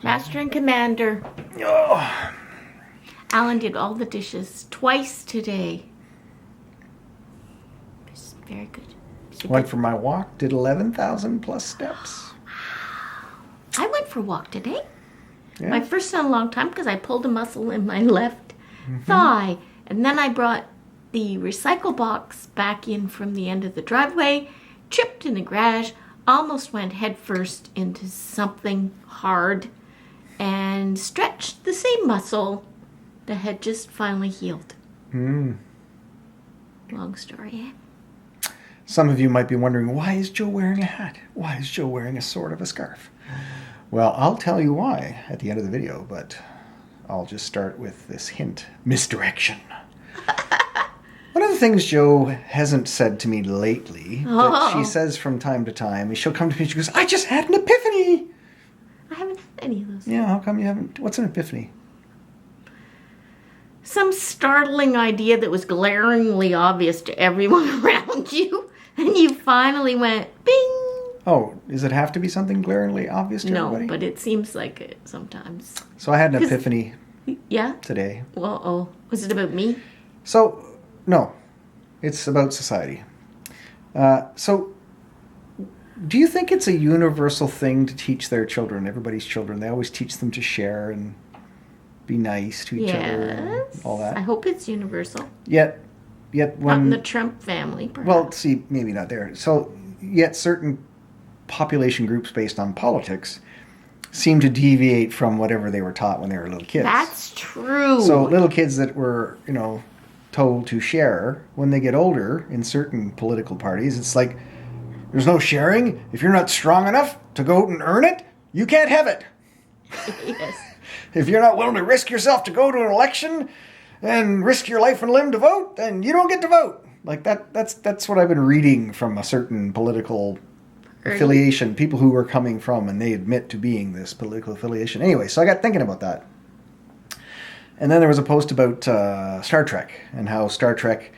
Master and Commander. Oh. Alan did all the dishes twice today. It's very good. Went for my walk, did 11,000 plus steps. I went for a walk today. Yeah. My first in a long time because I pulled a muscle in my left thigh. And then I brought the recycle box back in from the end of the driveway, tripped in the garage, almost went headfirst into something hard, and stretched the same muscle that had just finally healed. Long story, eh? Some of you might be wondering, why is Joe wearing a hat? Why is Joe wearing a sort of a scarf? Well, I'll tell you why at the end of the video, but I'll just start with this hint. Misdirection. One of the things Joe hasn't said to me lately, that she says from time to time, is she'll come to me and she goes, I just had an epiphany. I haven't had any of those. Yeah, how come you haven't? What's an epiphany? Some startling idea that was glaringly obvious to everyone around you, and you finally went, bing! Oh, does it have to be something glaringly obvious to everybody? No, but it seems like it sometimes. So I had an epiphany Yeah? today. Well, was it about me? So, no, it's about society. So, do you think it's a universal thing to teach their children, everybody's children? They always teach them to share and be nice to each other and all that. I hope it's universal. Yet Not when... in the Trump family, perhaps. Well, see, maybe not there. So, yet certain population groups based on politics seem to deviate from whatever they were taught when they were little kids. That's true. So little kids that were, told to share, when they get older in certain political parties, it's like, there's no sharing. If you're not strong enough to go out and earn it, you can't have it. Yes. If you're not willing to risk yourself to go to an election and risk your life and limb to vote, then you don't get to vote. Like that's what I've been reading from a certain political affiliation, people who are coming from, and they admit to being this political affiliation. Anyway, so I got thinking about that. And then there was a post about Star Trek, and how Star Trek,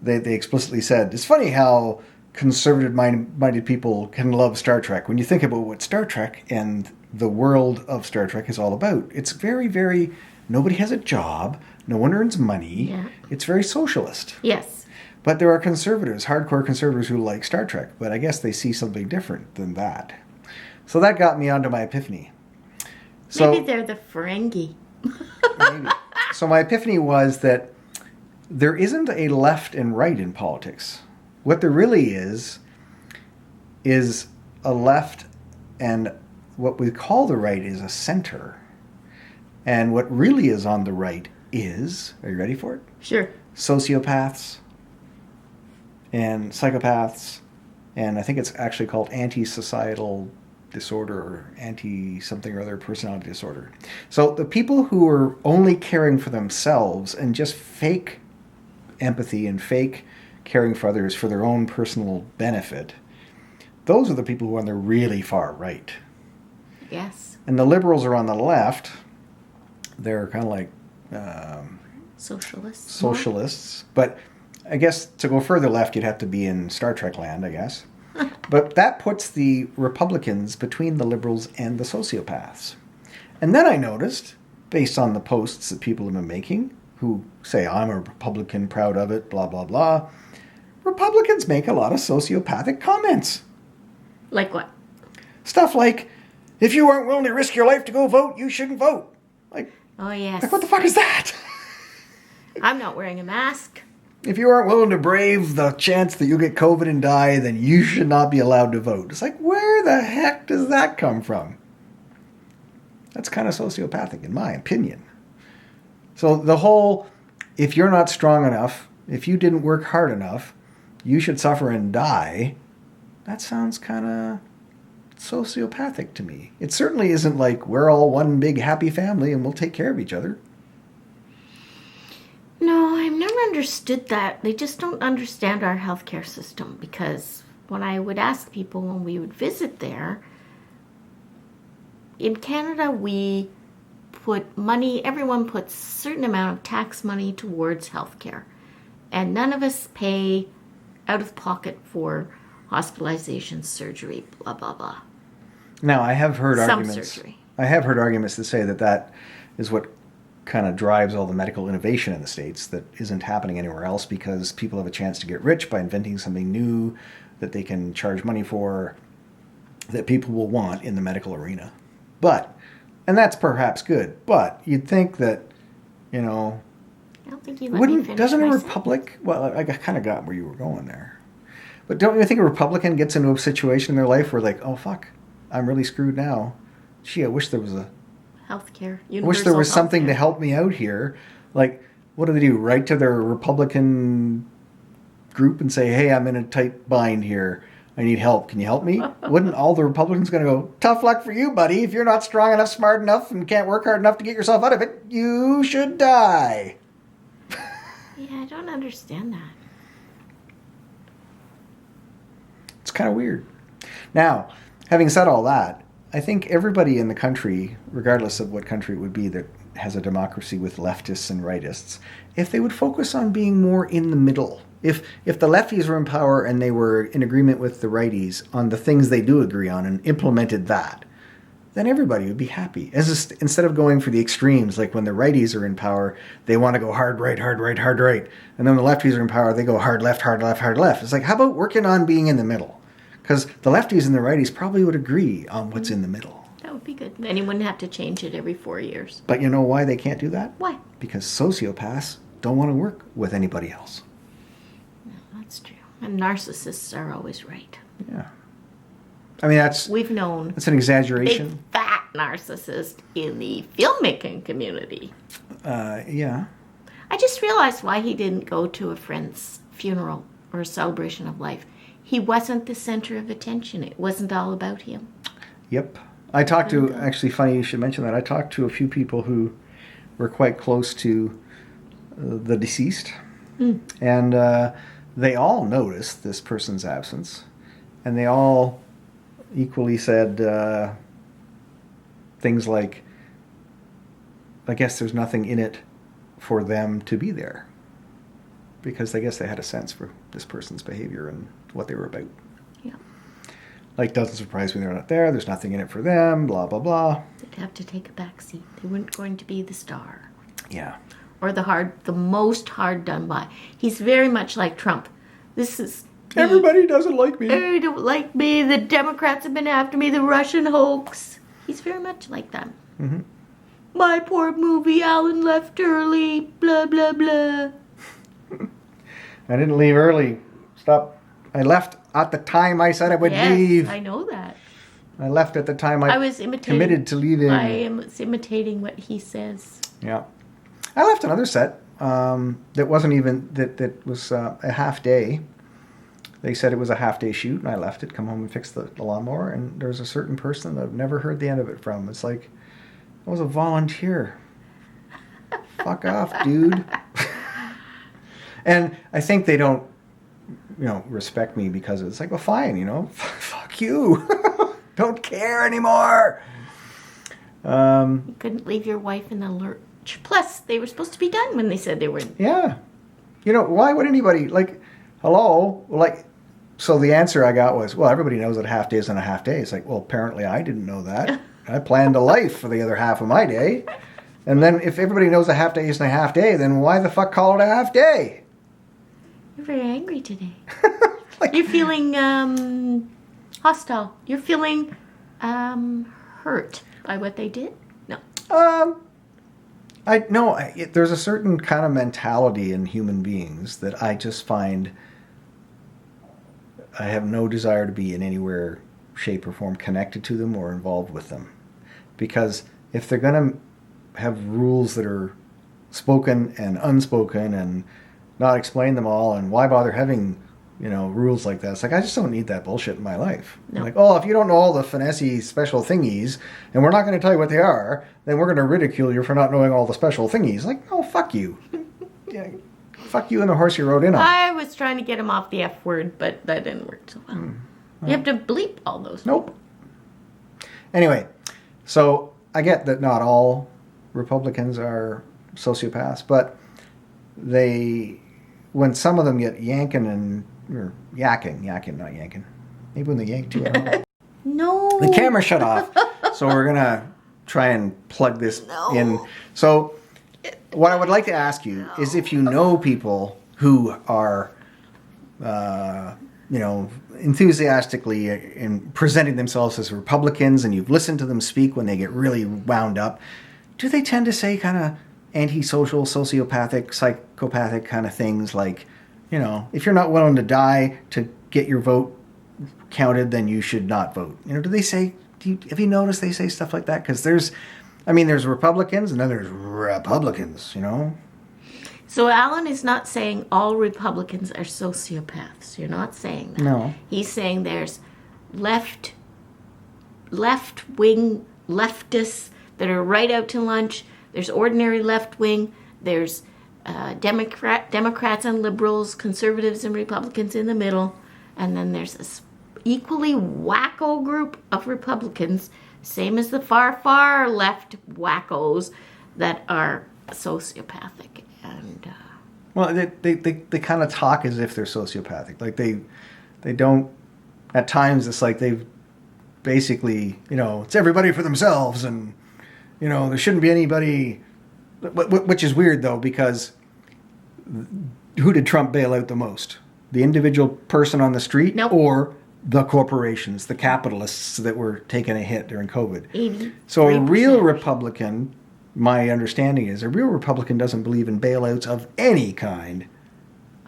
they explicitly said, it's funny how conservative-minded people can love Star Trek. When you think about what Star Trek and the world of Star Trek is all about, it's very, very, nobody has a job, no one earns money, It's very socialist. Yes. But there are conservatives, hardcore conservatives who like Star Trek, but I guess they see something different than that. So that got me onto my epiphany. So, Maybe they're the Ferengi. maybe. So my epiphany was that there isn't a left and right in politics. What there really is a left, and what we call the right is a center. And what really is on the right is, are you ready for it? Sure. Sociopaths and psychopaths, and I think it's actually called anti-societal disorder or anti-something or other personality disorder. So the people who are only caring for themselves and just fake empathy and fake caring for others for their own personal benefit, those are the people who are on the really far right. Yes. And the liberals are on the left. They're kind of like... Socialists. But I guess to go further left, you'd have to be in Star Trek land, I guess. But that puts the Republicans between the liberals and the sociopaths. And then I noticed, based on the posts that people have been making, who say, I'm a Republican, proud of it, blah, blah, blah, Republicans make a lot of sociopathic comments. Like what? Stuff like, if you aren't willing to risk your life to go vote, you shouldn't vote. Oh, yes. Like what the fuck is that? I'm not wearing a mask. If you aren't willing to brave the chance that you'll get COVID and die, then you should not be allowed to vote. It's like, where the heck does that come from? That's kind of sociopathic, in my opinion. So the whole, if you're not strong enough, if you didn't work hard enough, you should suffer and die, that sounds kind of sociopathic to me. It certainly isn't like we're all one big happy family and we'll take care of each other. No, I've never understood that. They just don't understand our healthcare system, because when I would ask people when we would visit there, in Canada we put money, everyone puts a certain amount of tax money towards healthcare, and none of us pay out of pocket for hospitalization, surgery, blah, blah, blah. Now, I have heard Some arguments. surgery. I have heard arguments that say that that is what kind of drives all the medical innovation in the States that isn't happening anywhere else, because people have a chance to get rich by inventing something new that they can charge money for, that people will want in the medical arena. But, and that's perhaps good, but you'd think that, you know, I don't think you let me finish doesn't a my republic, well, I kind of got where you were going there. But don't you think a Republican gets into a situation in their life where like, oh fuck, I'm really screwed now. Gee, I wish there was healthcare. I wish there was something to help me out here. Like, what do? Write to their Republican group and say, hey, I'm in a tight bind here. I need help. Can you help me? Wouldn't all the Republicans going to go, tough luck for you, buddy. If you're not strong enough, smart enough, and can't work hard enough to get yourself out of it, you should die. Yeah, I don't understand that. It's kind of weird. Now, having said all that, I think everybody in the country, regardless of what country it would be that has a democracy with leftists and rightists, if they would focus on being more in the middle, if the lefties were in power and they were in agreement with the righties on the things they do agree on and implemented that, then everybody would be happy. Instead of going for the extremes, like when the righties are in power, they want to go hard right, hard right, hard right. And then when the lefties are in power, they go hard left, hard left, hard left. It's like, how about working on being in the middle? Because the lefties and the righties probably would agree on what's in the middle. That would be good. Then you wouldn't have to change it every 4 years. But you know why they can't do that? Why? Because sociopaths don't want to work with anybody else. No, that's true. And narcissists are always right. Yeah. I mean, we've known that's an exaggeration. Big fat narcissist in the filmmaking community. Yeah. I just realized why he didn't go to a friend's funeral or a celebration of life. He wasn't the center of attention. It wasn't all about him. Yep. I talked to, actually funny you should mention that, I talked to a few people who were quite close to the deceased. And they all noticed this person's absence. And they all equally said things like, I guess there's nothing in it for them to be there. Because I guess they had a sense for this person's behavior and what they were about. Yeah. Like, doesn't surprise me they're not there. There's nothing in it for them, blah, blah, blah. They'd have to take a back seat. They weren't going to be the star. Yeah. Or the most hard done by. He's very much like Trump. This is... Everybody doesn't like me. They don't like me. The Democrats have been after me. The Russian hoax. He's very much like that. Mm-hmm. My poor movie, Alan left early. Blah, blah, blah. I didn't leave early. Stop. I left at the time I said I would leave. I know that. I left at the time I was imitating, committed to leaving. I was imitating what he says. Yeah. I left another set that wasn't even, that was a half day. They said it was a half-day shoot, and I left it, come home and fix the lawnmower, and there was a certain person that I've never heard the end of it from. It's like, I was a volunteer. Fuck off, dude. And I think they don't, respect me because it's like, well, fine, fuck you. Don't care anymore. You couldn't leave your wife in the lurch. Plus, they were supposed to be done when they said they were. Yeah. Why would anybody, hello? So the answer I got was, well, everybody knows that a half day isn't a half day. It's like, well, apparently I didn't know that. I planned a life for the other half of my day. And then if everybody knows a half day isn't a half day, then why the fuck call it a half day? You're very angry today. You're feeling hostile. You're feeling hurt by what they did? No. There's a certain kind of mentality in human beings that I just find I have no desire to be in anywhere, shape, or form connected to them or involved with them. Because if they're going to have rules that are spoken and unspoken and not explain them all, and why bother having, rules like that? It's like, I just don't need that bullshit in my life. No. Like, if you don't know all the finessey special thingies, and we're not going to tell you what they are, then we're going to ridicule you for not knowing all the special thingies. Like, oh, fuck you. Yeah, fuck you and the horse you rode in on. I was trying to get him off the F word, but that didn't work so well. You have to bleep all those. Nope. Anyway, so I get that not all Republicans are sociopaths, but when some of them get yakking, not yanking. Maybe when they yank too. I don't know. No. The camera shut off, so we're gonna try and plug this No. in. So, what I would like to ask you is if you know people who are, enthusiastically in presenting themselves as Republicans, and you've listened to them speak when they get really wound up, do they tend to say kind of antisocial, sociopathic, psychopathic kind of things like, if you're not willing to die to get your vote counted, then you should not vote? Do they say? Have you noticed they say stuff like that? Because there's Republicans and then there's Republicans. So Alan is not saying all Republicans are sociopaths. You're not saying that. No. He's saying there's left-wing leftists that are right out to lunch. There's ordinary left-wing. There's Democrats and liberals, conservatives and Republicans in the middle. And then there's this equally wacko group of Republicans, same as the far, far left wackos that are sociopathic. And well, they kind of talk as if they're sociopathic. Like they don't. At times, it's like they've basically, it's everybody for themselves, and there shouldn't be anybody. Which is weird though, because who did Trump bail out the most? The individual person on the street, Nope. Or the corporations, the capitalists that were taking a hit during COVID. 83%. So a real Republican, my understanding is, a real Republican doesn't believe in bailouts of any kind.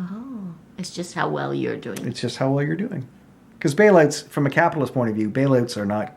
Oh, it's just how well you're doing. It's just how well you're doing. Because bailouts, from a capitalist point of view, bailouts are not...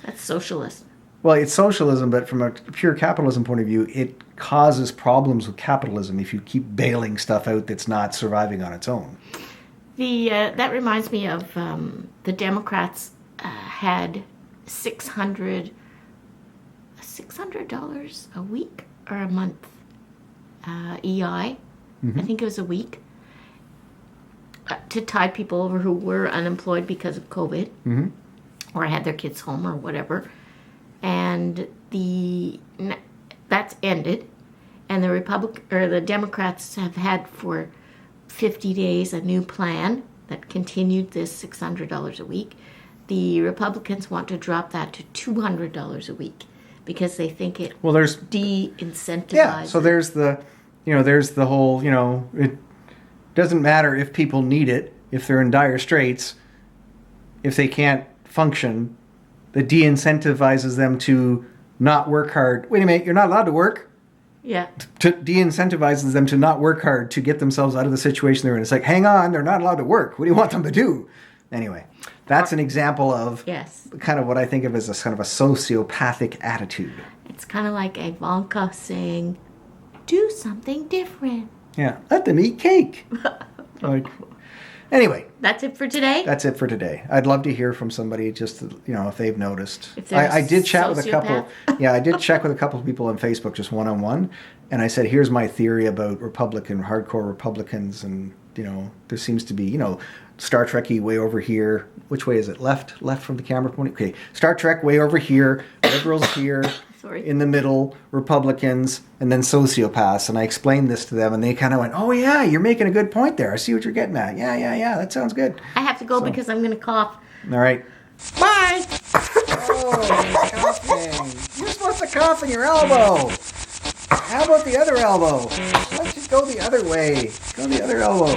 That's socialist. Well, it's socialism, but from a pure capitalism point of view, it causes problems with capitalism if you keep bailing stuff out that's not surviving on its own. That reminds me of the Democrats had $600 a week or a month EI. Mm-hmm. I think it was a week to tide people over who were unemployed because of COVID, Mm-hmm. or had their kids home or whatever. And that's ended, and the Democrats have had for 50 days a new plan that continued this $600 a week. The Republicans want to drop that to $200 a week because they think it there's de-incentivizes. Yeah, so there's the whole, it doesn't matter if people need it, if they're in dire straits, if they can't function, that de-incentivizes them to not work hard. Wait a minute, you're not allowed to work? Yeah. De-incentivizes them to not work hard to get themselves out of the situation they're in. It's like, hang on, they're not allowed to work. What do you want them to do? Anyway, that's an example of kind of what I think of as a kind of a sociopathic attitude. It's kind of like Ivanka saying, do something different. Yeah, let them eat cake. Anyway. That's it for today? That's it for today. I'd love to hear from somebody, just if they've noticed. If they're I did chat with a couple. sociopath. Yeah, I did check with a couple of people on Facebook, just one-on-one, and I said, "Here's my theory about hardcore Republicans, and there seems to be Star Trek-y way over here. Which way is it? Left from the camera point. Okay, Star Trek way over here. Liberals here." Sorry. In the middle, Republicans, and then sociopaths. And I explained this to them, and they kind of went, "Oh yeah, you're making a good point there. I see what you're getting at. Yeah, that sounds good." I have to go because I'm going to cough. All right. Bye! Oh, coughing. You're supposed to cough in your elbow. How about the other elbow? Let's just go the other way. Go the other elbow.